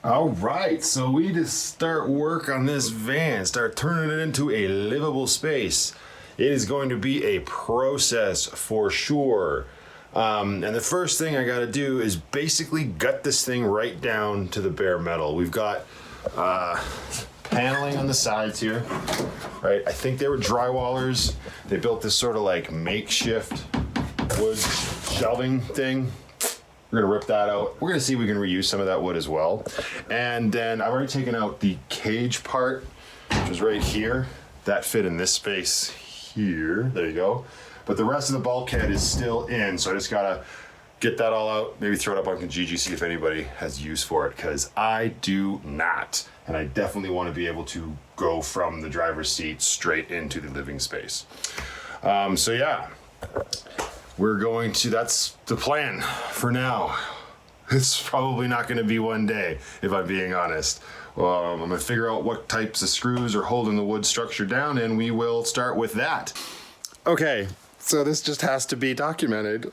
All right, so we just start work on this van, start turning it into a livable space. It is going to be a process for sure. And the first thing I gotta do is basically gut this thing right down to the bare metal. We've got paneling on the sides here, right? I think they were drywallers. They built this sort of like makeshift wood shelving thing. We're gonna rip that out. We're gonna see if we can reuse some of that wood as well. And then I've already taken out the cage part, which is right here. That fit in this space here, there you go. But the rest of the bulkhead is still in, so I just gotta get that all out, maybe throw it up on Kijiji, see if anybody has use for it, because I do not. And I definitely wanna be able to go from the driver's seat straight into the living space. So yeah. We're going to, that's the plan for now. It's probably not gonna be one day, if I'm being honest. I'm gonna figure out what types of screws are holding the wood structure down, and we will start with that. Okay, so this just has to be documented.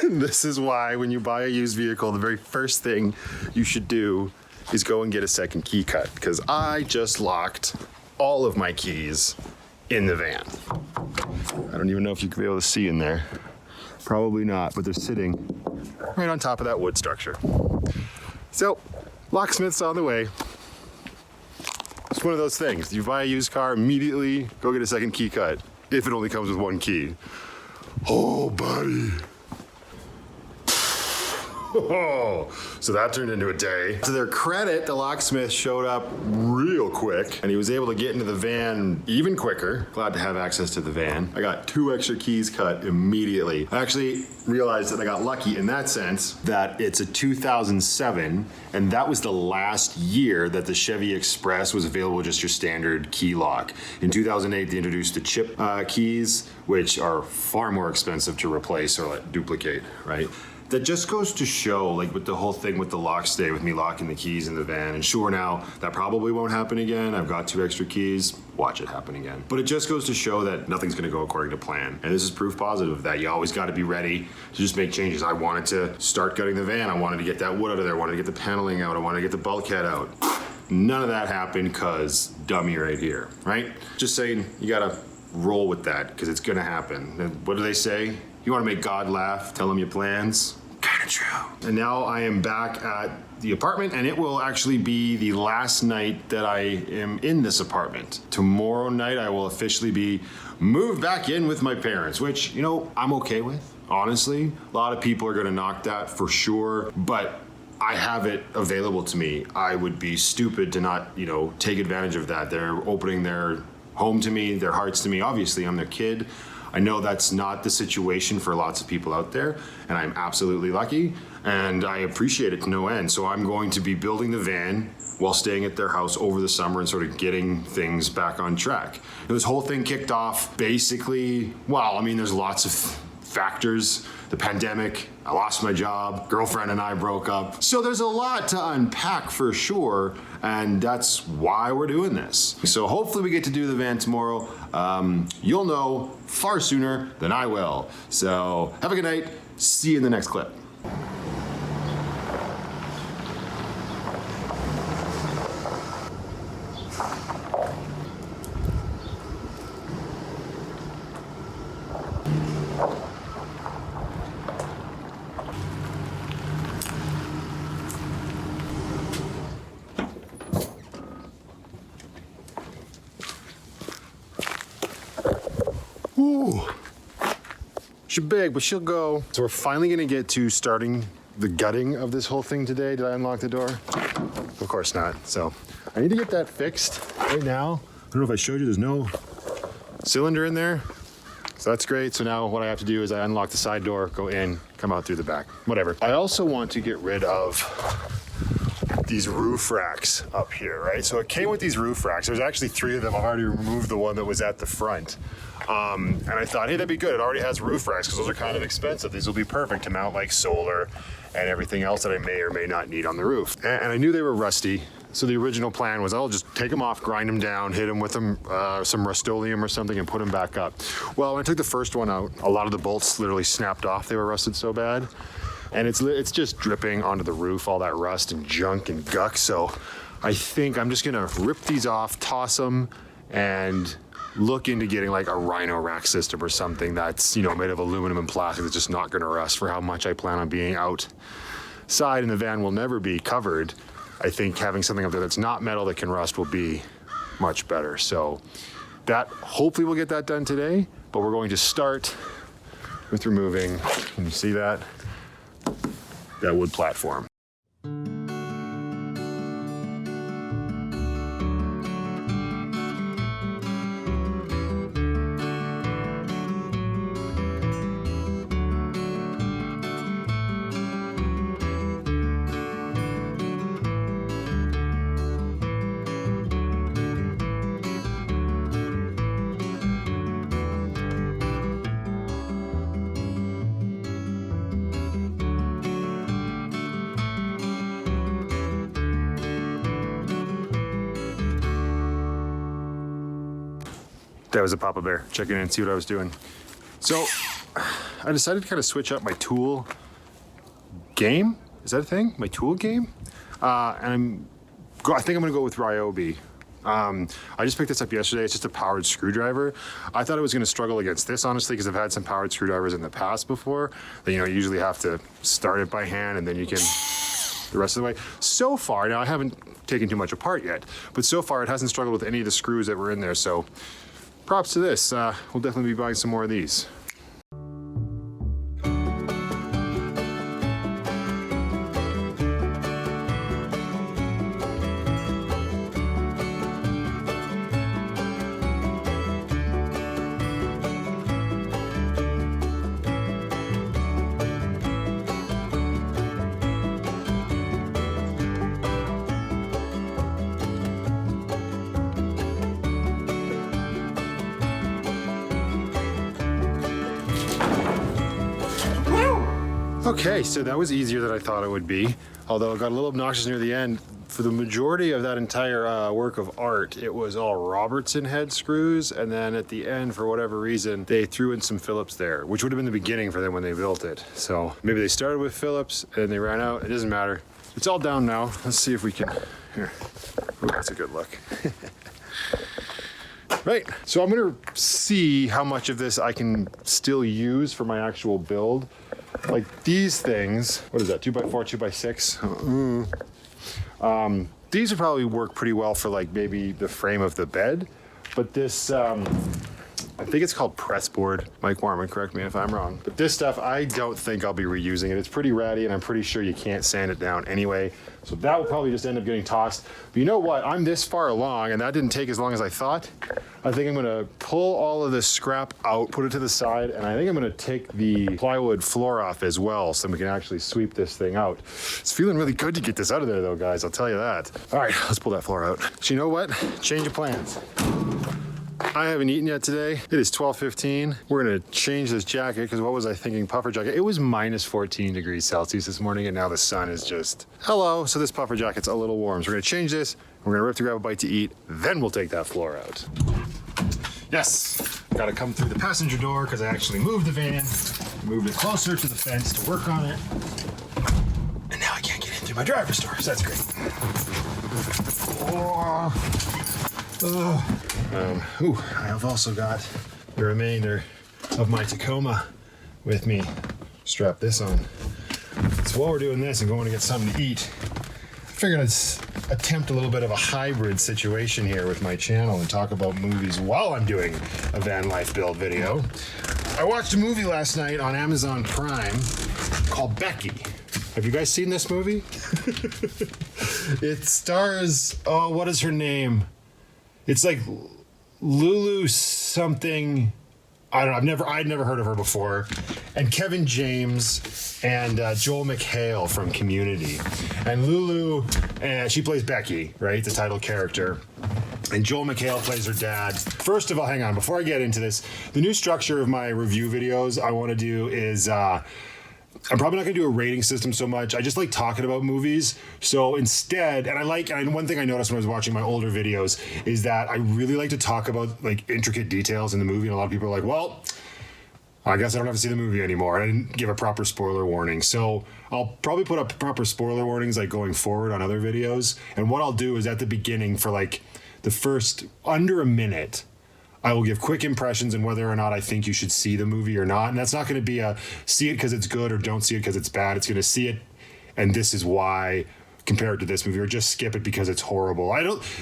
This is why when you buy a used vehicle, the very first thing you should do is go and get a second key cut, because I just locked all of my keys in the van. I don't even know if you could be able to see in there. Probably not, but they're sitting right on top of that wood structure. So, locksmith's on the way. It's one of those things. You buy a used car, immediately go get a second key cut, if it only comes with one key. Oh, buddy. Oh, so that turned into a day. To their credit, the locksmith showed up real quick and he was able to get into the van even quicker. Glad to have access to the van. I got 2 extra keys cut immediately. I actually realized that I got lucky in that sense that it's a 2007 and that was the last year that the Chevy Express was available just your standard key lock. In 2008, they introduced the chip keys, which are far more expensive to replace or like duplicate, right? That just goes to show, like with the whole thing with the lock stay, with me locking the keys in the van, and sure now, that probably won't happen again. I've got 2 extra keys, watch it happen again. But it just goes to show that nothing's gonna go according to plan. And this is proof positive of that. You always gotta be ready to just make changes. I wanted to start gutting the van. I wanted to get that wood out of there. I wanted to get the paneling out. I wanted to get the bulkhead out. None of that happened because dummy right here, right? Just saying, you gotta roll with that because it's gonna happen. And what do they say? You wanna make God laugh, tell him your plans. Kinda true. And now I am back at the apartment and it will actually be the last night that I am in this apartment. Tomorrow night I will officially be moved back in with my parents, which, you know, I'm okay with, honestly. A lot of people are gonna knock that for sure, but I have it available to me. I would be stupid to not, you know, take advantage of that. They're opening their home to me, their hearts to me. Obviously, I'm their kid. I know that's not the situation for lots of people out there, and I'm absolutely lucky, and I appreciate it to no end. So I'm going to be building the van while staying at their house over the summer and sort of getting things back on track. And this whole thing kicked off basically, well, I mean, there's lots of factors. The pandemic, I lost my job, girlfriend and I broke up. So there's a lot to unpack for sure, and that's why we're doing this. So hopefully we get to do the van tomorrow. You'll know far sooner than I will. So have a good night. See you in the next clip. Ooh, she's big, but she'll go. So we're finally gonna get to starting the gutting of this whole thing today. Did I unlock the door? Of course not. So I need to get that fixed right now. I don't know if I showed you, there's no cylinder in there. So that's great. So now what I have to do is I unlock the side door, go in, come out through the back, whatever. I also want to get rid of these roof racks up here, right? So it came with these roof racks. There's actually 3 of them. I've already removed the one that was at the front. And I thought, hey, that'd be good. It already has roof racks because those are kind of expensive. These will be perfect to mount like solar and everything else that I may or may not need on the roof. And I knew they were rusty. So the original plan was I'll just take them off, grind them down, hit them with some Rust-Oleum or something and put them back up. Well, when I took the first one out, a lot of the bolts literally snapped off. They were rusted so bad. and it's just dripping onto the roof, all that rust and junk and guck. So I think I'm just gonna rip these off, toss them, and look into getting like a rhino rack system or something that's, you know, made of aluminum and plastic that's just not gonna rust for how much I plan on being outside, and the van will never be covered. I think having something up there that's not metal that can rust will be much better. So that, hopefully we'll get that done today, but we're going to start with removing, can you see that wood platform. That was a Papa Bear checking in and see what I was doing. So I decided to kind of switch up my tool game. Is that a thing? My tool game? And I think I'm gonna go with Ryobi. I just picked this up yesterday. It's just a powered screwdriver. I thought I was gonna struggle against this, honestly, because I've had some powered screwdrivers in the past before. That, you know, you usually have to start it by hand and then you can the rest of the way. So far, now I haven't taken too much apart yet, but so far it hasn't struggled with any of the screws that were in there. So props to this. We'll definitely be buying some more of these. Okay, so that was easier than I thought it would be, although it got a little obnoxious near the end. For the majority of that entire work of art, it was all Robertson head screws, and then at the end, for whatever reason, they threw in some Phillips there, which would have been the beginning for them when they built it. So maybe they started with Phillips and they ran out. It doesn't matter. It's all down now. Let's see if we can, here. Ooh, that's a good look. Right, so I'm gonna see how much of this I can still use for my actual build. Like these things, what is that, 2x4, 2x6? These would probably work pretty well for like maybe the frame of the bed, but this, I think it's called pressboard. Mike Warman, correct me if I'm wrong. But this stuff, I don't think I'll be reusing it. It's pretty ratty and I'm pretty sure you can't sand it down anyway. So that will probably just end up getting tossed. But you know what, I'm this far along and that didn't take as long as I thought. I think I'm gonna pull all of this scrap out, put it to the side, and I think I'm gonna take the plywood floor off as well so we can actually sweep this thing out. It's feeling really good to get this out of there though, guys, I'll tell you that. All right, let's pull that floor out. So you know what, change of plans. I haven't eaten yet today. It is 12:15. We're gonna change this jacket because what was I thinking, puffer jacket? It was minus 14 degrees Celsius this morning and now the sun is just, hello. So this puffer jacket's a little warm. So we're gonna change this. We're gonna rip to grab a bite to eat. Then we'll take that floor out. Yes, gotta come through the passenger door because I actually moved the van, moved it closer to the fence to work on it. And now I can't get in through my driver's door, so that's great. I have also got the remainder of my Tacoma with me. Strap this on. So while we're doing this and going to get something to eat, I figured I'd attempt a little bit of a hybrid situation here with my channel and talk about movies while I'm doing a van life build video. I watched a movie last night on Amazon Prime called Becky. Have you guys seen this movie? It stars, oh, what is her name? It's like Lulu something. I don't know. I'd never heard of her before. And Kevin James and Joel McHale from Community. And Lulu, she plays Becky, right? The title character. And Joel McHale plays her dad. First of all, hang on. Before I get into this, the new structure of my review videos I want to do is I'm probably not gonna do a rating system so much. I just like talking about movies. So instead, and one thing I noticed when I was watching my older videos is that I really like to talk about like intricate details in the movie. And a lot of people are like, well, I guess I don't have to see the movie anymore. I didn't give a proper spoiler warning. So I'll probably put up proper spoiler warnings like going forward on other videos. And what I'll do is at the beginning for like the first under a minute, I will give quick impressions and whether or not I think you should see the movie or not. And that's not going to be a see it because it's good or don't see it because it's bad. It's going to see it and this is why, compare it to this movie, or just skip it because it's horrible.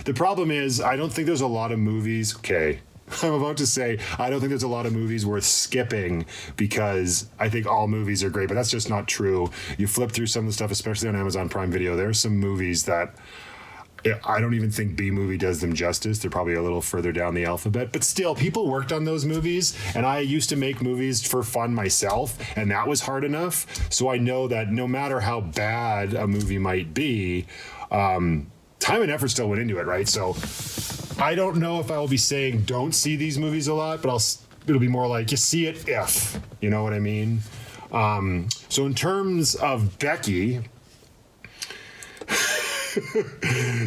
The problem is I don't think there's a lot of movies. Okay. I'm about to say I don't think there's a lot of movies worth skipping because I think all movies are great, but that's just not true. You flip through some of the stuff, especially on Amazon Prime Video, there's some movies that I don't even think B-movie does them justice. They're probably a little further down the alphabet, but still, people worked on those movies, and I used to make movies for fun myself, and that was hard enough. So I know that no matter how bad a movie might be, time and effort still went into it, right? So I don't know if I will be saying don't see these movies a lot, but it'll be more like you see it if, you know what I mean? So in terms of Becky,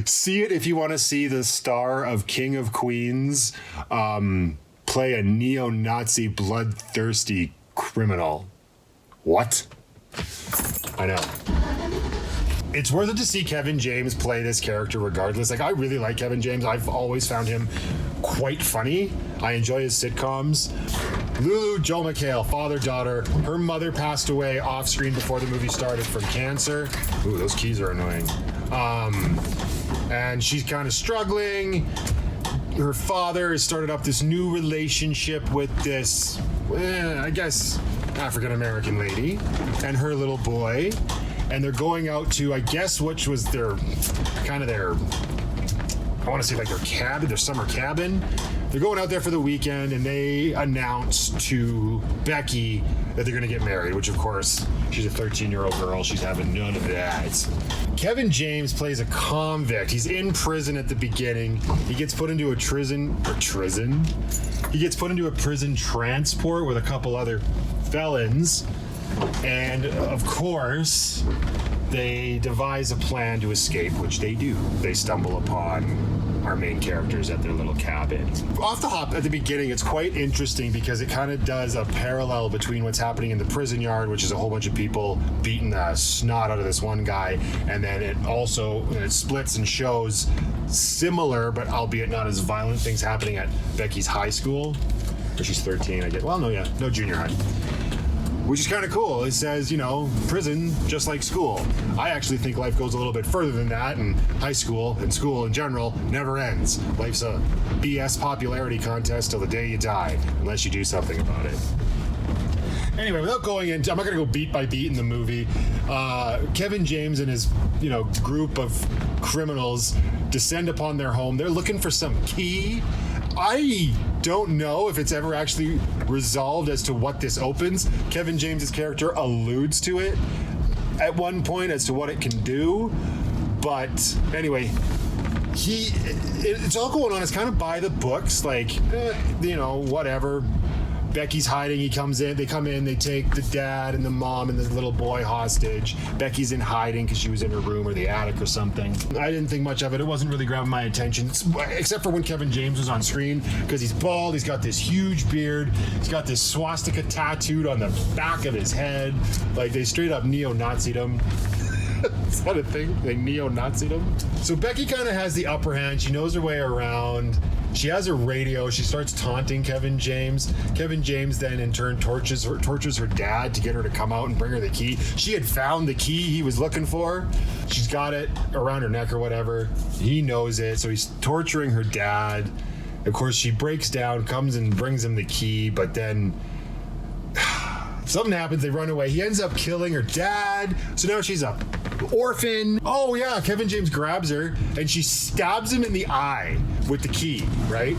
see it if you want to see the star of King of Queens play a neo-Nazi bloodthirsty criminal. What? I know. It's worth it to see Kevin James play this character regardless. Like, I really like Kevin James. I've always found him quite funny. I enjoy his sitcoms. Lulu, Joe McHale, father-daughter. Her mother passed away off-screen before the movie started from cancer. Ooh, those keys are annoying. And she's kind of struggling. Her father has started up this new relationship with this, I guess, African-American lady and her little boy. And they're going out to, I guess, which was their, I want to say like their cabin, their summer cabin. They're going out there for the weekend and they announce to Becky that they're going to get married, which of course, she's a 13-year-old girl. She's having none of that. Kevin James plays a convict. He's in prison at the beginning. He gets put into a He gets put into a prison transport with a couple other felons. And of course, they devise a plan to escape, which they do. They stumble upon our main characters at their little cabin. Off the hop at the beginning, it's quite interesting because it kind of does a parallel between what's happening in the prison yard, which is a whole bunch of people beating the snot out of this one guy, and then it splits and shows similar, but albeit not as violent things happening at Becky's high school, where she's 13, I guess. Well, no junior high. Which is kind of cool. It says, prison, just like school. I actually think life goes a little bit further than that, and high school and school in general never ends. Life's a BS popularity contest till the day you die, unless you do something about it. Anyway, without going into, I'm not going to go beat by beat in the movie. Kevin James and his, group of criminals descend upon their home. They're looking for some key. I don't know if it's ever actually resolved as to what this opens. Kevin James's character alludes to it at one point as to what it can do. But anyway, it's all going on. It's kind of by the books, like, whatever. Becky's hiding. They come in, they take the dad and the mom and the little boy hostage. Becky's in hiding because she was in her room or the attic or something. I didn't think much of it. It wasn't really grabbing my attention, except for when Kevin James was on screen, because he's bald, he's got this huge beard, he's got this swastika tattooed on the back of his head. Like, they straight up neo-Nazi'd him. Is that a thing? They neo-Nazi'd him? So Becky kind of has the upper hand. She knows her way around. She has a radio. She starts taunting Kevin James. Kevin James then in turn tortures her dad to get her to come out and bring her the key. She had found the key he was looking for. She's got it around her neck or whatever. He knows it, so he's torturing her dad. Of course, she breaks down, comes and brings him the key, but then something happens. They run away. He ends up killing her dad. So now she's a orphan. Oh yeah, Kevin James grabs her and she stabs him in the eye with the key, right?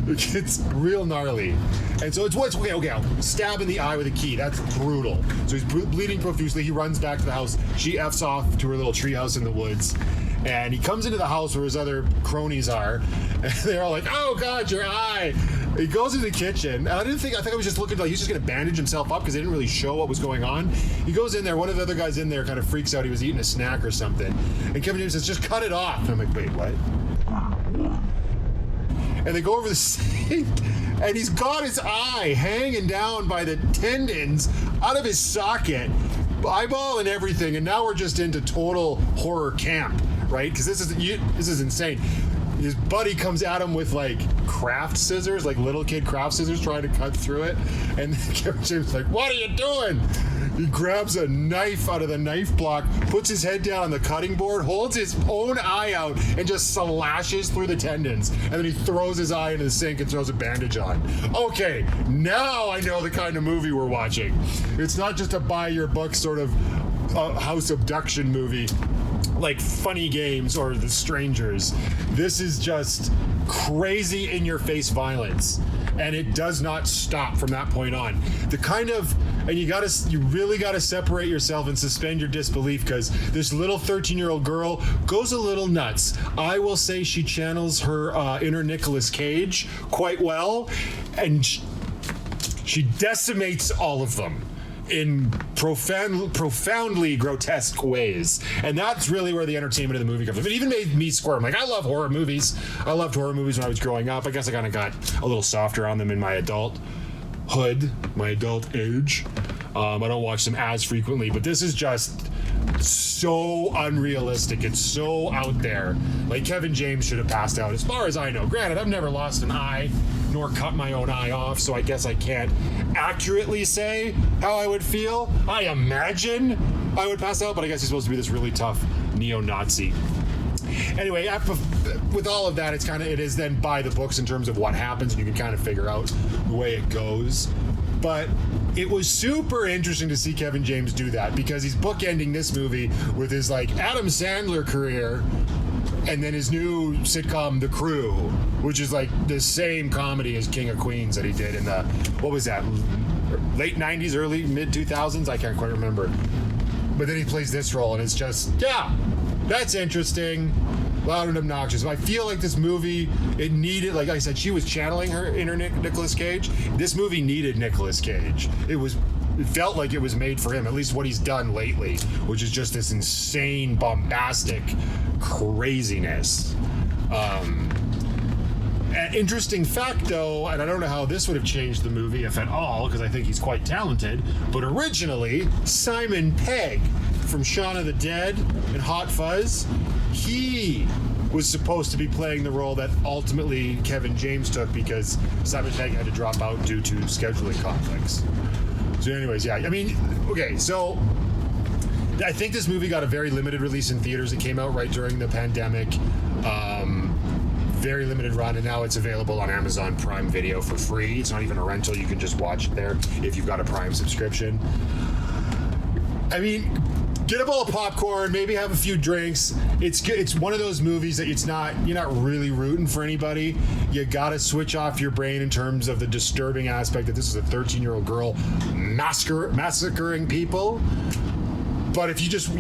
It's real gnarly. And so okay, stab in the eye with a key. That's brutal. So he's bleeding profusely. He runs back to the house. She F's off to her little treehouse in the woods. And he comes into the house where his other cronies are. And they're all like, oh God, your eye. He goes into the kitchen. And I think I was just looking like he's just going to bandage himself up because they didn't really show what was going on. He goes in there. One of the other guys in there kind of freaks out. He was eating a snack or something. And Kevin James says, just cut it off. And I'm like, wait, what? and they go over the sink, and he's got his eye hanging down by the tendons out of his socket, eyeball and everything, and now we're just into total horror camp, right? Because this is insane. His buddy comes at him with like craft scissors, like little kid craft scissors, trying to cut through it. And Kevin James is like, "What are you doing?" He grabs a knife out of the knife block, puts his head down on the cutting board, holds his own eye out, and just slashes through the tendons. And then he throws his eye into the sink and throws a bandage on. Okay, now I know the kind of movie we're watching. It's not just a buy your book sort of house abduction movie like Funny Games or The Strangers. This is just crazy in-your-face violence, and it does not stop from that point on. The kind of, and you really gotta separate yourself and suspend your disbelief, because this little 13-year-old girl goes a little nuts. I will say she channels her inner Nicolas Cage quite well, and she decimates all of them in profoundly grotesque ways. And that's really where the entertainment of the movie comes from. It even made me squirm. Like, I love horror movies. I loved horror movies when I was growing up. I guess I kind of got a little softer on them in my adult age. I don't watch them as frequently, but this is just so unrealistic. It's so out there. Like, Kevin James should have passed out, as far as I know. Granted, I've never lost an eye nor cut my own eye off, so I guess I can't accurately say how I would feel. I imagine I would pass out, but I guess he's supposed to be this really tough neo-Nazi. Anyway, with all of that, it is then by the books in terms of what happens, and you can kind of figure out the way it goes. But it was super interesting to see Kevin James do that, because he's bookending this movie with his like Adam Sandler career, and then his new sitcom The Crew, which is like the same comedy as King of Queens that he did in the, what was that, late 90s, early mid 2000s? I can't quite remember. But then he plays this role, and it's just, yeah, that's interesting, loud and obnoxious. I feel like this movie, it needed, like I said, she was channeling her inner Nicolas Cage. This movie needed Nicolas Cage. It felt like it was made for him, at least what he's done lately, which is just this insane, bombastic craziness. An interesting fact, though, and I don't know how this would have changed the movie, if at all, because I think he's quite talented, but originally, Simon Pegg from Shaun of the Dead and Hot Fuzz, he was supposed to be playing the role that ultimately Kevin James took, because Simon Pegg had to drop out due to scheduling conflicts. So anyways, yeah, I mean, okay, so I think this movie got a very limited release in theaters. It came out right during the pandemic. Very limited run, and now it's available on Amazon Prime Video for free. It's not even a rental. You can just watch it there if you've got a Prime subscription. I mean, get a bowl of popcorn, maybe have a few drinks. It's one of those movies that you're not really rooting for anybody. You gotta switch off your brain in terms of the disturbing aspect that this is a 13-year-old girl massacring people. But if you just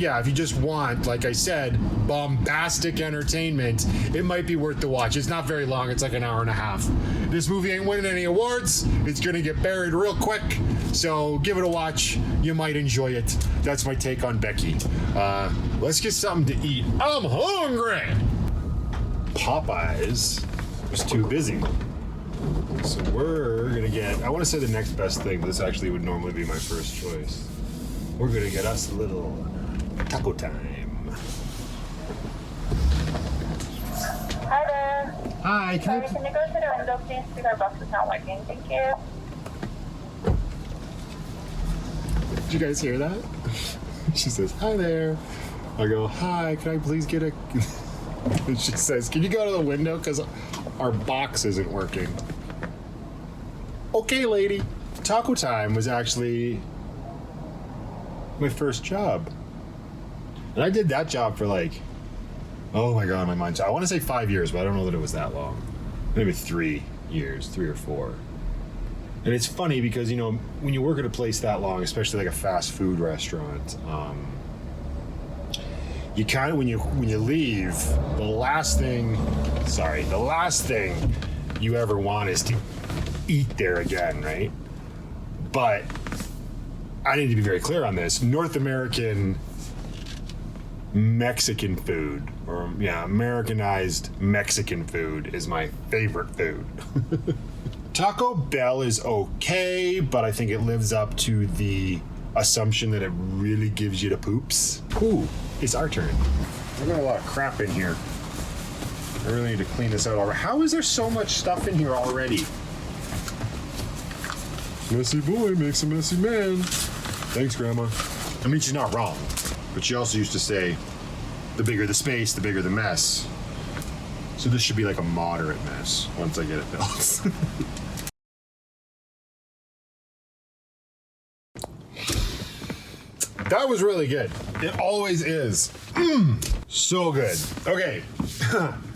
want, like I said, bombastic entertainment, it might be worth the watch. It's not very long. It's like an hour and a half. This movie ain't winning any awards. It's going to get buried real quick. So give it a watch. You might enjoy it. That's my take on Becky. Let's get something to eat. I'm hungry. Popeyes was too busy. So we're going to get, I want to say the next best thing, but this actually would normally be my first choice. We're gonna get us a little taco time. Hi there. Hi, Sorry, can you go to the window, please? Because our box is not working. Thank you. Did you guys hear that? She says, hi there. I go, hi, can I please get a... And she says, can you go to the window? Because our box isn't working. Okay, lady. Taco time was actually my first job. And I did that job for like, oh my God, my mind's, I want to say 5 years, but I don't know that it was that long. Maybe 3 years, 3 or 4. And it's funny because, you know, when you work at a place that long, especially like a fast food restaurant, you kind of, when you leave, the last thing you ever want is to eat there again, right? But I need to be very clear on this. North American Mexican food, or yeah, Americanized Mexican food is my favorite food. Taco Bell is okay, but I think it lives up to the assumption that it really gives you the poops. Ooh, it's our turn. I've got a lot of crap in here. I really need to clean this out already. How is there so much stuff in here already? Messy boy makes a messy man. Thanks, Grandma. I mean, she's not wrong, but she also used to say, the bigger the space, the bigger the mess. So this should be like a moderate mess once I get it built. That was really good. It always is. So good. Okay.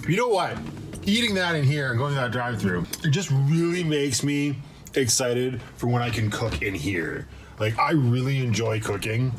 You know what? Eating that in here and going to that drive-thru, it just really makes me excited for when I can cook in here. Like, I really enjoy cooking,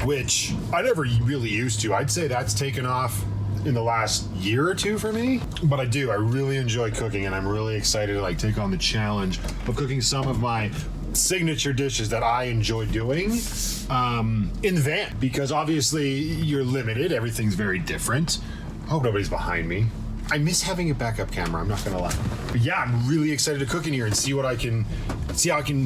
which I never really used to. I'd say that's taken off in the last year or two for me, but I do. I really enjoy cooking, and I'm really excited to like take on the challenge of cooking some of my signature dishes that I enjoy doing in the van, because obviously you're limited. Everything's very different. I hope nobody's behind me. I miss having a backup camera, I'm not gonna lie. But yeah, I'm really excited to cook in here and see how I can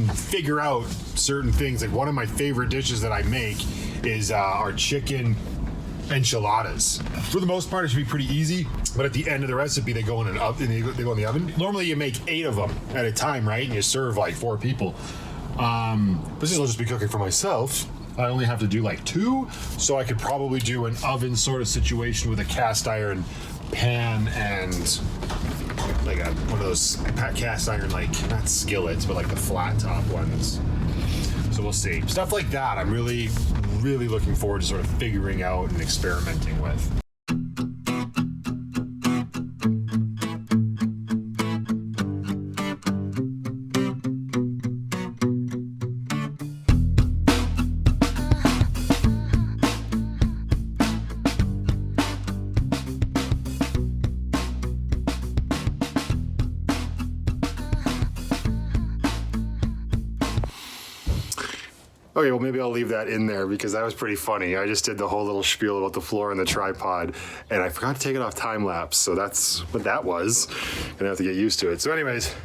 figure out certain things. Like, one of my favorite dishes that I make is our chicken enchiladas. For the most part, it should be pretty easy, but at the end of the recipe, they go in an oven. They go in the oven. Normally, you make 8 of them at a time, right? And you serve like 4 people. But since I'll just be cooking for myself, I only have to do like 2, so I could probably do an oven sort of situation with a cast iron pan and like one of those cast iron, like not skillets, but like the flat top ones. So we'll see. Stuff like that, I'm really looking forward to sort of figuring out and experimenting with. Okay, well, maybe I'll leave that in there because that was pretty funny. I just did the whole little spiel about the floor and the tripod, and I forgot to take it off time lapse, so that's what that was. Gonna have to get used to it. So anyways,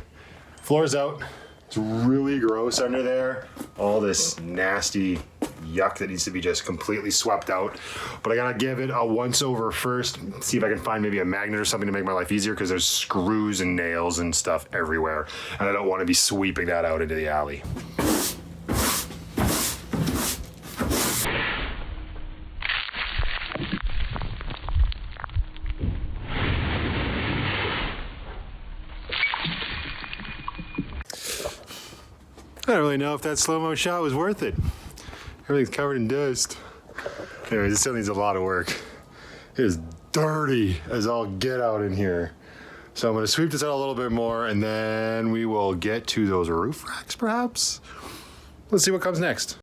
floor's out. It's really gross under there. All this nasty yuck that needs to be just completely swept out. But I gotta give it a once over first, see if I can find maybe a magnet or something to make my life easier, because there's screws and nails and stuff everywhere, and I don't want to be sweeping that out into the alley. I don't really know if that slow-mo shot was worth it. Everything's covered in dust. Anyways, this still needs a lot of work. It is dirty as all get out in here. So I'm gonna sweep this out a little bit more, and then we will get to those roof racks, perhaps? Let's see what comes next.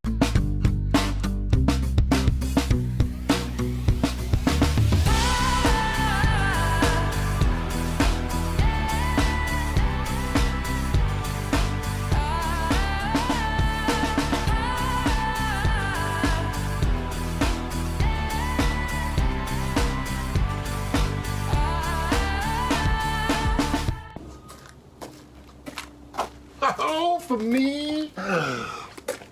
Oh, for me?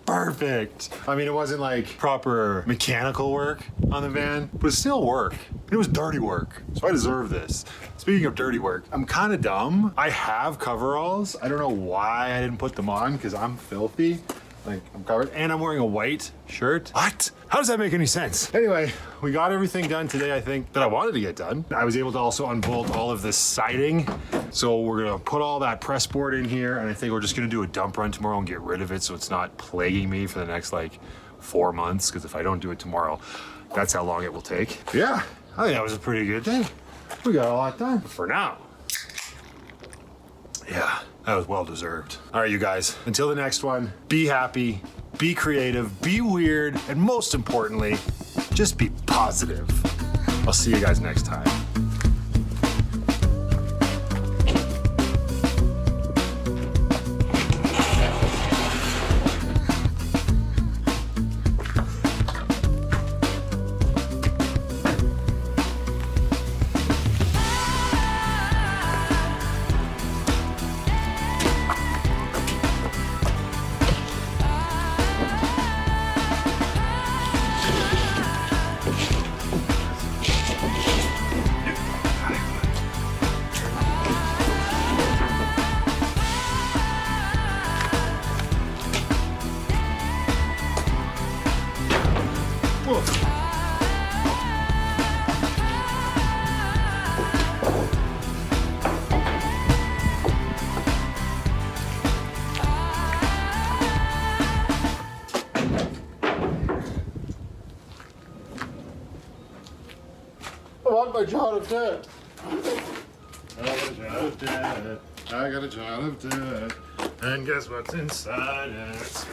Perfect. I mean, it wasn't like proper mechanical work on the van, but it's still work. It was dirty work, so I deserve this. Speaking of dirty work, I'm kind of dumb. I have coveralls. I don't know why I didn't put them on, because I'm filthy. Like, I'm covered, and I'm wearing a white shirt. What? How does that make any sense? Anyway, we got everything done today, I think, that I wanted to get done. I was able to also unbolt all of this siding. So we're gonna put all that press board in here, and I think we're just gonna do a dump run tomorrow and get rid of it so it's not plaguing me for the next like 4 months, because if I don't do it tomorrow, that's how long it will take. Yeah, I think that was a pretty good day. We got a lot done for now. Yeah, that was well deserved. All right, you guys, until the next one, be happy, be creative, be weird, and most importantly, just be positive. I'll see you guys next time. I want my jar of death. I got a jar of death. I got a jar of death. And guess what's inside it?